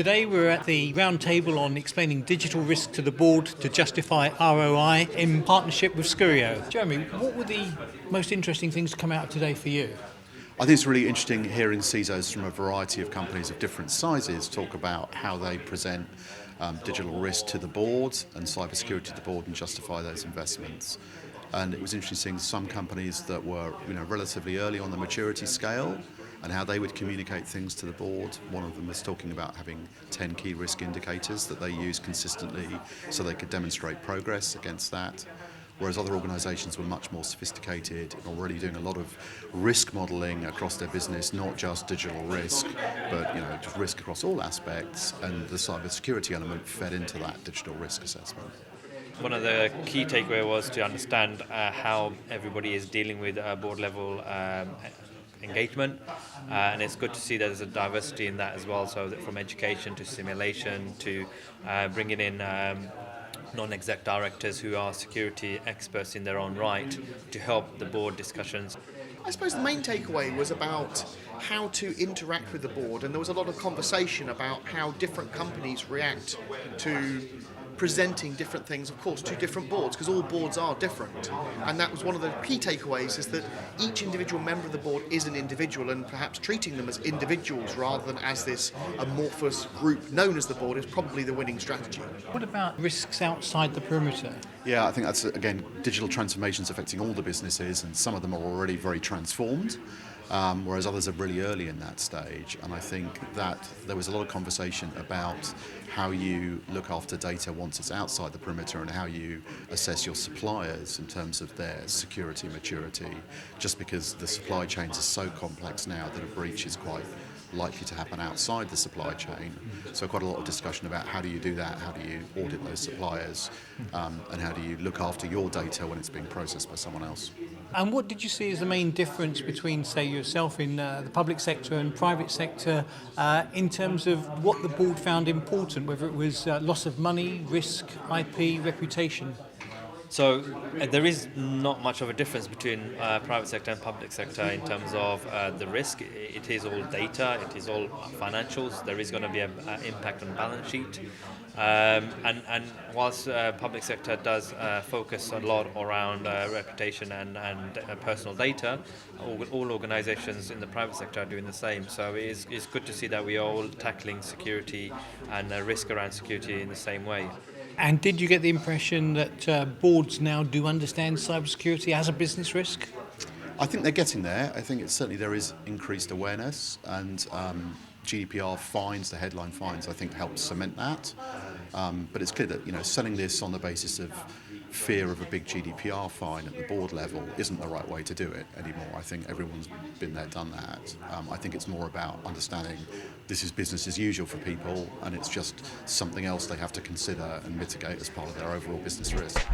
Today we're at the round table on explaining digital risk to the board to justify ROI in partnership with Scurio. Jeremy, what were the most interesting things to come out today for you? I think it's really interesting hearing CISOs from a variety of companies of different sizes talk about how they present digital risk to the board and cybersecurity to the board and justify those investments. And it was interesting seeing some companies that were relatively early on the maturity scale and how they would communicate things to the board. One of them was talking about having 10 key risk indicators that they use consistently so they could demonstrate progress against that. Whereas other organisations were much more sophisticated and already doing a lot of risk modelling across their business, not just digital risk, but just risk across all aspects, and the cybersecurity element fed into that digital risk assessment. One of the key takeaway was to understand how everybody is dealing with board level engagement, and it's good to see that there's a diversity in that as well, so that from education to simulation to bringing in non-exec directors who are security experts in their own right to help the board discussions. I suppose the main takeaway was about how to interact with the board, and there was a lot of conversation about how different companies react to presenting different things, of course, to different boards, because all boards are different. And that was one of the key takeaways, is that each individual member of the board is an individual, and perhaps treating them as individuals rather than as this amorphous group known as the board is probably the winning strategy. What about risks outside the perimeter? Yeah, I think that's, again, digital transformations affecting all the businesses, and some of them are already very transformed. Whereas others are really early in that stage. And I think that there was a lot of conversation about how you look after data once it's outside the perimeter and how you assess your suppliers in terms of their security maturity, just because the supply chains are so complex now that a breach is quite likely to happen outside the supply chain. So quite a lot of discussion about how do you do that, how do you audit those suppliers, and how do you look after your data when it's being processed by someone else. And what did you see as the main difference between, say, yourself in the public sector and private sector in terms of what the board found important, whether it was loss of money, risk, IP, reputation? So there is not much of a difference between private sector and public sector in terms of the risk. It is all data, it is all financials. There is going to be an impact on balance sheet. And whilst public sector does focus a lot around reputation and personal data, all organisations in the private sector are doing the same. So it's good to see that we are all tackling security and risk around security in the same way. And did you get the impression that boards now do understand cybersecurity as a business risk? I think they're getting there. I think certainly there is increased awareness, and GDPR fines, the headline fines, I think help cement that. But it's clear that selling this on the basis of fear of a big GDPR fine at the board level isn't the right way to do it anymore. I think everyone's been there, done that. I think it's more about understanding this is business as usual for people, and it's just something else they have to consider and mitigate as part of their overall business risk.